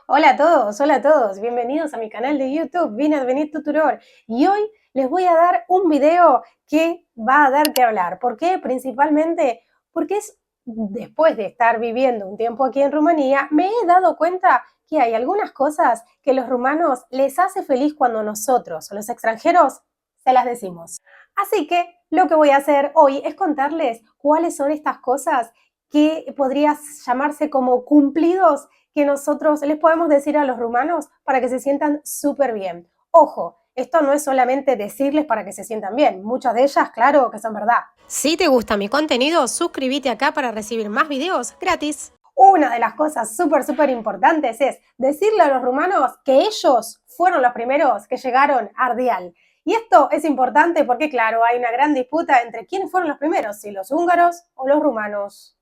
Hola a todos, bienvenidos a mi canal de YouTube, Venit Tutor. Y hoy les voy a dar un video que va a dar que hablar. ¿Por qué? Principalmente porque después de estar viviendo un tiempo aquí en Rumanía, me he dado cuenta que hay algunas cosas que los rumanos les hace feliz cuando nosotros, los extranjeros, se las decimos. Así que lo que voy a hacer hoy es contarles cuáles son estas cosas que podría llamarse como cumplidos que nosotros les podemos decir a los rumanos para que se sientan súper bien. Ojo, esto no es solamente decirles para que se sientan bien, muchas de ellas, claro, que son verdad. Si te gusta mi contenido, suscríbete acá para recibir más videos gratis. Una de las cosas súper importantes es decirle a los rumanos que ellos fueron los primeros que llegaron a Ardial. Y esto es importante porque, claro, hay una gran disputa entre quiénes fueron los primeros, si los húngaros o los rumanos.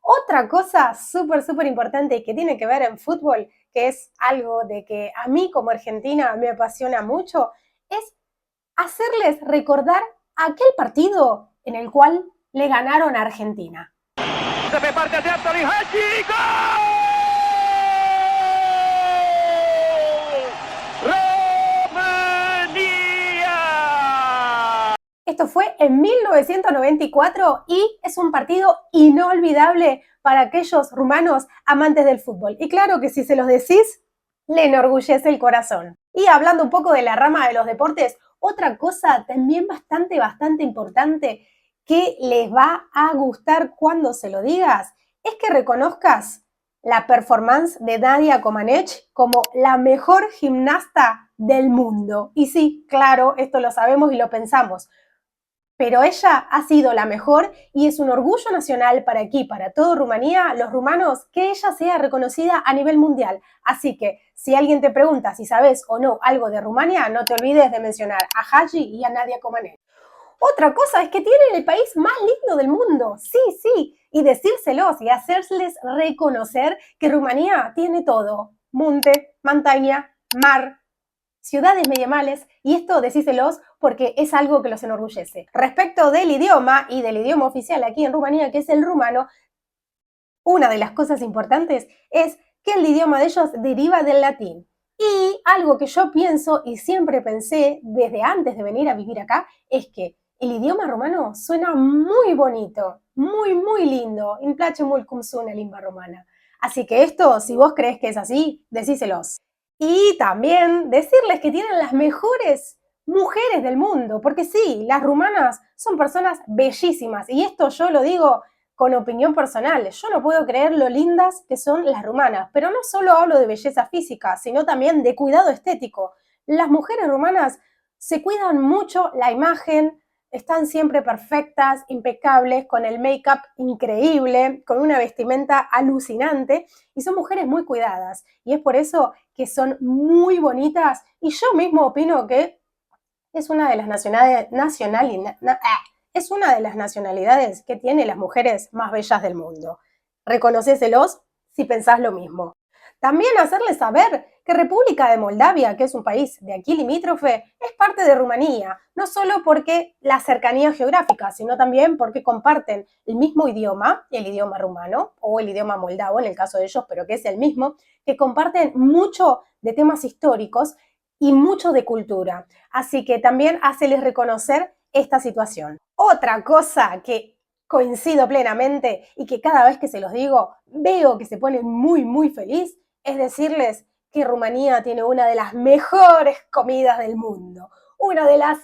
Otra cosa súper importante que tiene que ver en fútbol, que es algo de que a mí como argentina me apasiona mucho, es hacerles recordar aquel partido en el cual le ganaron a Argentina. De parte de Anthony Haji, ¡gol! ¡Rumanía! Esto fue en 1994 y es un partido inolvidable para aquellos rumanos amantes del fútbol. Y claro que si se los decís, le enorgullece el corazón. Y hablando un poco de la rama de los deportes, otra cosa también bastante importante que les va a gustar cuando se lo digas es que reconozcas la performance de Nadia Comaneci como la mejor gimnasta del mundo. Y sí, claro, esto lo sabemos y lo pensamos, pero ella ha sido la mejor y es un orgullo nacional para aquí, para toda Rumanía, los rumanos, que ella sea reconocida a nivel mundial. Así que si alguien te pregunta si sabes o no algo de Rumania, no te olvides de mencionar a Haji y a Nadia Comaneci. Otra cosa es que tienen el país más lindo del mundo, sí, y decírselos y hacerles reconocer que Rumanía tiene todo: monte, montaña, mar, ciudades medievales, y esto decíselos porque es algo que los enorgullece. Respecto del idioma y del idioma oficial aquí en Rumanía, que es el rumano, una de las cosas importantes es que el idioma de ellos deriva del latín. Y algo que yo pienso y siempre pensé desde antes de venir a vivir acá es que el idioma romano suena muy bonito, muy lindo. Îmi place mult cum sună limba romana. Así que esto, si vos crees que es así, decíselos. Y también decirles que tienen las mejores mujeres del mundo, porque sí, las rumanas son personas bellísimas, y esto yo lo digo con opinión personal. Yo no puedo creer lo lindas que son las rumanas, pero no solo hablo de belleza física, sino también de cuidado estético. Las mujeres rumanas se cuidan mucho la imagen, están siempre perfectas, impecables, con el make-up increíble, con una vestimenta alucinante, y son mujeres muy cuidadas, y es por eso que son muy bonitas, y yo mismo opino que es una de las es una de las nacionalidades que tiene las mujeres más bellas del mundo. Reconocéselos si pensás lo mismo. También hacerles saber que República de Moldavia, que es un país de aquí limítrofe, es parte de Rumanía, no solo porque la cercanía geográfica, sino también porque comparten el mismo idioma, el idioma rumano, o el idioma moldavo en el caso de ellos, pero que es el mismo, que comparten mucho de temas históricos y mucho de cultura. Así que también haceles reconocer esta situación. Otra cosa que coincido plenamente y que cada vez que se los digo veo que se ponen muy feliz, es decirles que Rumanía tiene una de las mejores comidas del mundo. Una de las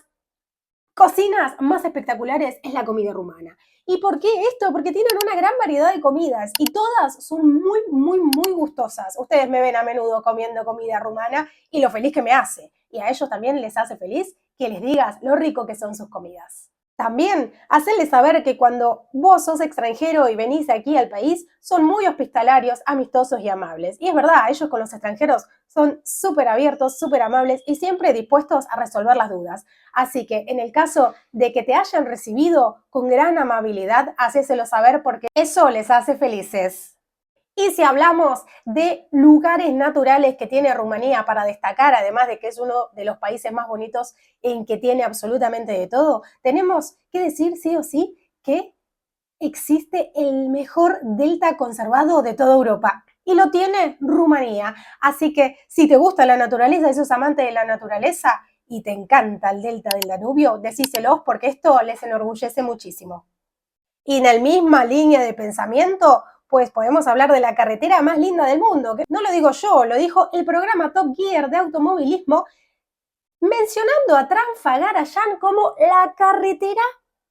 cocinas más espectaculares es la comida rumana. ¿Y por qué esto? Porque tienen una gran variedad de comidas y todas son muy gustosas. Ustedes me ven a menudo comiendo comida rumana y lo feliz que me hace. Y a ellos también les hace feliz que les digas lo rico que son sus comidas. También hacerles saber que cuando vos sos extranjero y venís aquí al país, son muy hospitalarios, amistosos y amables. Y es verdad, ellos con los extranjeros son súper abiertos, súper amables y siempre dispuestos a resolver las dudas. Así que en el caso de que te hayan recibido con gran amabilidad, hacéselo saber porque eso les hace felices. Y si hablamos de lugares naturales que tiene Rumanía para destacar, además de que es uno de los países más bonitos en que tiene absolutamente de todo, tenemos que decir sí o sí que existe el mejor delta conservado de toda Europa. y lo tiene Rumanía. Así que si te gusta la naturaleza y sos amante de la naturaleza y te encanta el delta del Danubio, decíselos porque esto les enorgullece muchísimo. Y en la misma línea de pensamiento, pues podemos hablar de la carretera más linda del mundo, que no lo digo yo, lo dijo el programa Top Gear de automovilismo, mencionando a Trafalgar como la carretera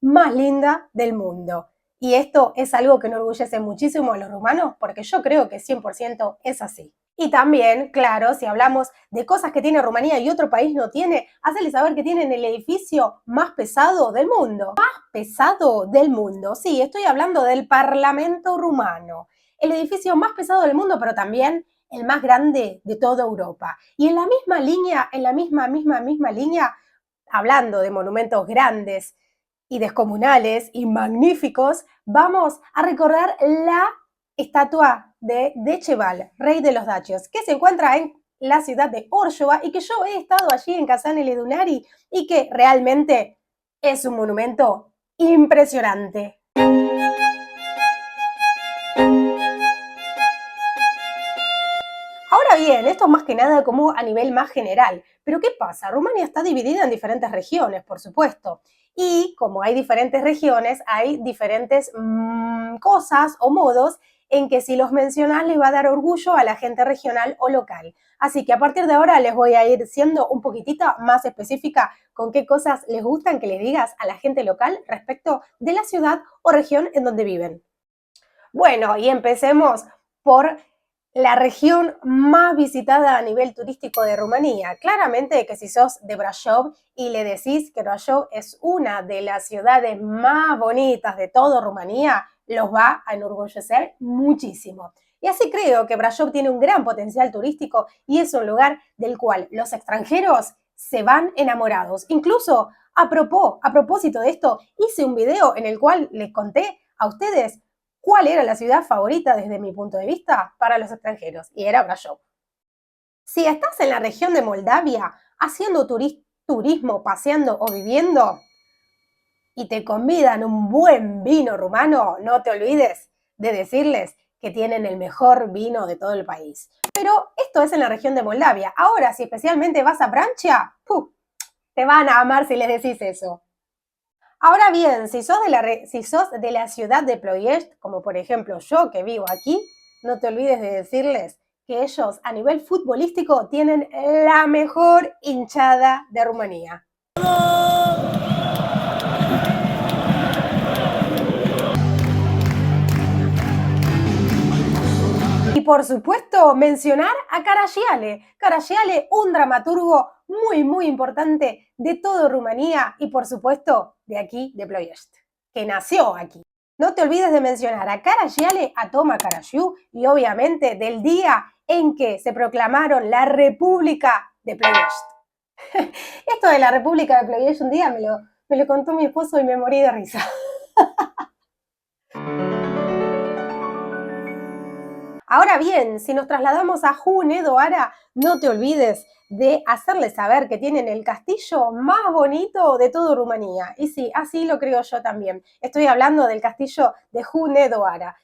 más linda del mundo. Y esto es algo que enorgullece muchísimo a los rumanos porque yo creo que 100% es así. Y también, claro, si hablamos de cosas que tiene Rumanía y otro país no tiene, hacerles saber que tienen el edificio más pesado del mundo. Más pesado del mundo. Sí, estoy hablando del Parlamento rumano. El edificio más pesado del mundo, pero también el más grande de toda Europa. Y en la misma línea, en la misma línea, hablando de monumentos grandes y descomunales y magníficos, vamos a recordar la estatua de Deceval, rey de los dacios, que se encuentra en la ciudad de Orjova y que yo he estado allí en Casanele Dunari y que realmente es un monumento impresionante. Ahora bien, esto es más que nada como a nivel más general. Pero ¿qué pasa? Rumania está dividida en diferentes regiones, por supuesto. Y como hay diferentes regiones, hay diferentes cosas o modos en que si los mencionás les va a dar orgullo a la gente regional o local. Así que a partir de ahora les voy a ir siendo un poquitito más específica con qué cosas les gustan que le digas a la gente local respecto de la ciudad o región en donde viven. Bueno, y empecemos por la región más visitada a nivel turístico de Rumanía. Claramente que si sos de Brașov y le decís que Brașov es una de las ciudades más bonitas de toda Rumanía, los va a enorgullecer muchísimo. Y así creo que Brașov tiene un gran potencial turístico y es un lugar del cual los extranjeros se van enamorados. Incluso a propósito de esto, hice un video en el cual les conté a ustedes cuál era la ciudad favorita desde mi punto de vista para los extranjeros, y era Brașov. Si estás en la región de Moldavia haciendo turismo, paseando o viviendo y te convidan un buen vino rumano, no te olvides de decirles que tienen el mejor vino de todo el país. Pero esto es en la región de Moldavia. Ahora, si especialmente vas a Francia, te van a amar si les decís eso. Ahora bien, si sos de la ciudad de Ploiești, como por ejemplo yo que vivo aquí, no te olvides de decirles que ellos a nivel futbolístico tienen la mejor hinchada de Rumanía. Y por supuesto mencionar a Caragiale. Caragiale, un dramaturgo muy importante de toda Rumanía y por supuesto de aquí, de Ploiești, que nació aquí. No te olvides de mencionar a Caragiale, a Toma Caragiu y obviamente del día en que se proclamaron la República de Ploiești. Esto de la República de Ploiești un día me lo contó mi esposo y me morí de risa. Ahora bien, si nos trasladamos a Hunedoara, no te olvides de hacerles saber que tienen el castillo más bonito de toda Rumanía. Y sí, así lo creo yo también. Estoy hablando del castillo de Hunedoara.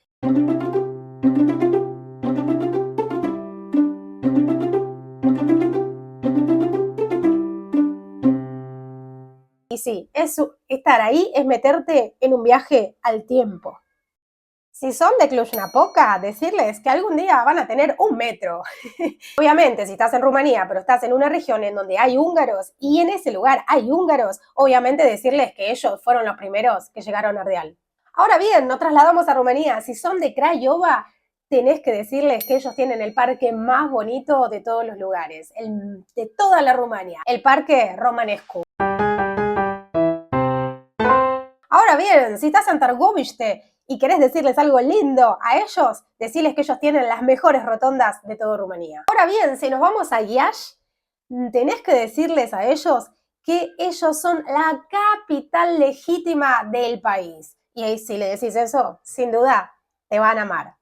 Y sí, estar ahí es meterte en un viaje al tiempo. Si son de Cluj-Napoca, decirles que algún día van a tener un metro. Obviamente, si estás en Rumanía, pero estás en una región en donde hay húngaros y en ese lugar hay húngaros, obviamente decirles que ellos fueron los primeros que llegaron a Ardeal. Ahora bien, nos trasladamos a Rumanía. Si son de Craiova, tenés que decirles que ellos tienen el parque más bonito de todos los lugares, de toda la Rumania, el Parque Romanescu. Ahora bien, si estás en Târgoviște y querés decirles algo lindo a ellos, decirles que ellos tienen las mejores rotondas de toda Rumanía. Ahora bien, si nos vamos a Iași, tenés que decirles a ellos que ellos son la capital legítima del país. Y ahí si le decís eso, sin duda, te van a amar.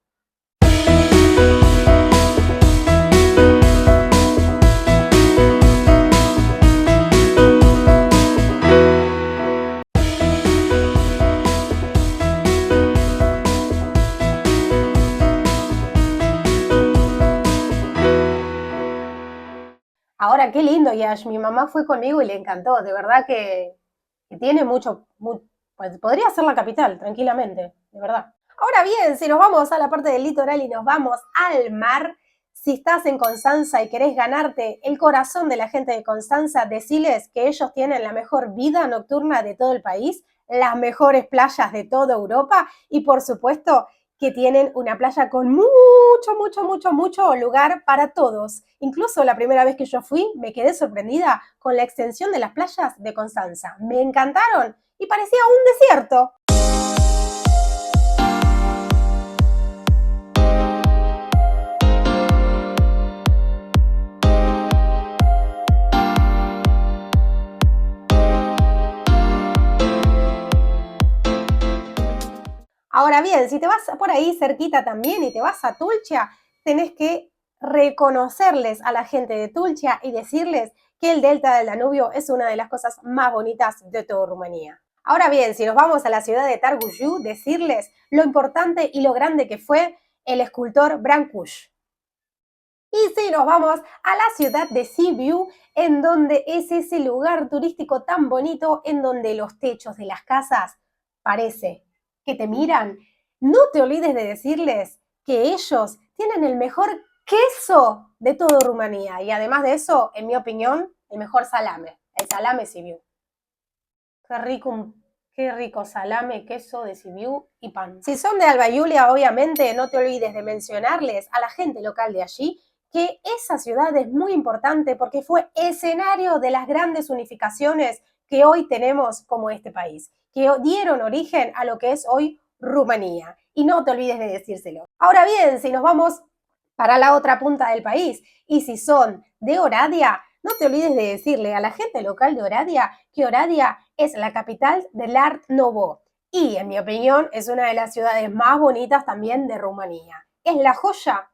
Ahora, qué lindo, Yash. Mi mamá fue conmigo y le encantó. De verdad que tiene pues podría ser la capital, tranquilamente, de verdad. Ahora bien, si nos vamos a la parte del litoral y nos vamos al mar, si estás en Constanza y querés ganarte el corazón de la gente de Constanza, deciles que ellos tienen la mejor vida nocturna de todo el país, las mejores playas de toda Europa y, por supuesto, que tienen una playa con mucho lugar para todos. Incluso la primera vez que yo fui, me quedé sorprendida con la extensión de las playas de Constanza. Me encantaron y parecía un desierto. Ahora bien, si te vas por ahí cerquita también y te vas a Tulcha, tenés que reconocerles a la gente de Tulcha y decirles que el delta del Danubio es una de las cosas más bonitas de toda Rumanía. Ahora bien, si nos vamos a la ciudad de Targuju, decirles lo importante y lo grande que fue el escultor Brancusi. Y si nos vamos a la ciudad de Sibiu, en donde es ese lugar turístico tan bonito, en donde los techos de las casas parece que te miran, no te olvides de decirles que ellos tienen el mejor queso de toda Rumanía. Y además de eso, en mi opinión, el mejor salame, el salame Sibiu. Qué rico salame, queso de Sibiu y pan. Si son de Alba Iulia, obviamente, no te olvides de mencionarles a la gente local de allí que esa ciudad es muy importante porque fue escenario de las grandes unificaciones que hoy tenemos como este país, que dieron origen a lo que es hoy Rumanía. Y no te olvides de decírselo. Ahora bien, si nos vamos para la otra punta del país y si son de Oradea, no te olvides de decirle a la gente local de Oradea que Oradea es la capital del Art Nouveau y, en mi opinión, es una de las ciudades más bonitas también de Rumanía. Es la joya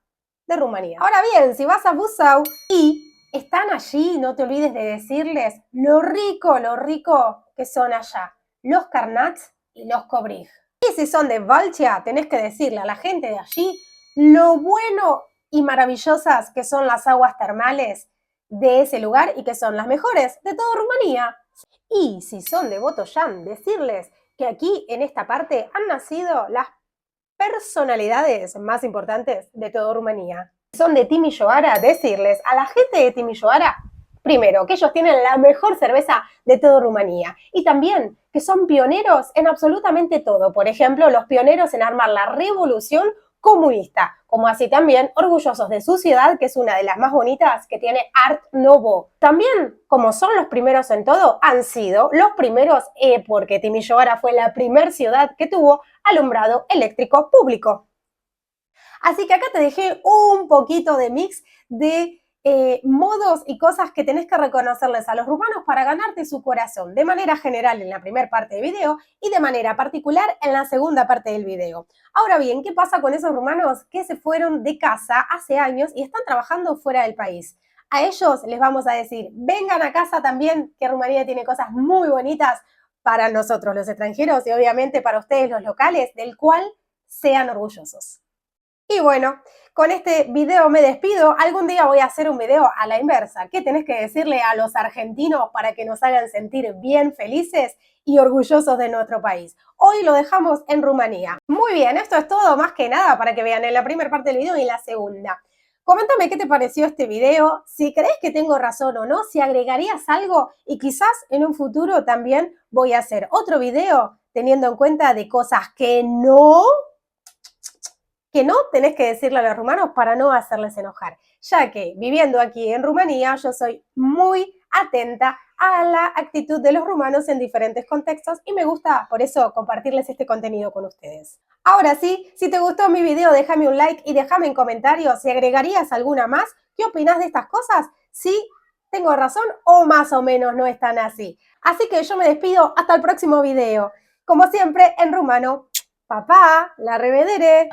de Rumanía. Ahora bien, si vas a Buzău y están allí, no te olvides de decirles lo rico que son allá, los carnats y los cobrij. Y si son de Valcia, tenés que decirle a la gente de allí lo bueno y maravillosas que son las aguas termales de ese lugar y que son las mejores de toda Rumanía. Y si son de Botoyan, decirles que aquí en esta parte han nacido las personalidades más importantes de toda Rumanía. Si son de Timișoara, decirles a la gente de Timișoara, primero, que ellos tienen la mejor cerveza de toda Rumanía y también que son pioneros en absolutamente todo. Por ejemplo, los pioneros en armar la revolución comunista, como así también orgullosos de su ciudad, que es una de las más bonitas, que tiene Art Nouveau. También, como son los primeros en todo, han sido los primeros porque Timișoara fue la primera ciudad que tuvo alumbrado eléctrico público. Así que acá te dejé un poquito de mix de modos y cosas que tenés que reconocerles a los rumanos para ganarte su corazón, de manera general en la primera parte del video y de manera particular en la segunda parte del video. Ahora bien, ¿qué pasa con esos rumanos que se fueron de casa hace años y están trabajando fuera del país? A ellos les vamos a decir, vengan a casa también, que Rumanía tiene cosas muy bonitas para nosotros los extranjeros y obviamente para ustedes los locales, del cual sean orgullosos. Y bueno, con este video me despido. Algún día voy a hacer un video a la inversa. ¿Qué tenés que decirle a los argentinos para que nos hagan sentir bien felices y orgullosos de nuestro país? Hoy lo dejamos en Rumanía. Muy bien, esto es todo más que nada para que vean en la primera parte del video y en la segunda. Coméntame qué te pareció este video, si crees que tengo razón o no, si agregarías algo y quizás en un futuro también voy a hacer otro video teniendo en cuenta de cosas que no tenés que decirle a los rumanos para no hacerles enojar, ya que viviendo aquí en Rumanía yo soy muy atenta a la actitud de los rumanos en diferentes contextos y me gusta por eso compartirles este contenido con ustedes. Ahora sí, si te gustó mi video déjame un like y déjame en comentarios si agregarías alguna más, ¿qué opinás de estas cosas? Si tengo razón o más o menos no están así. Así que yo me despido hasta el próximo video. Como siempre en rumano, papá, la revedere.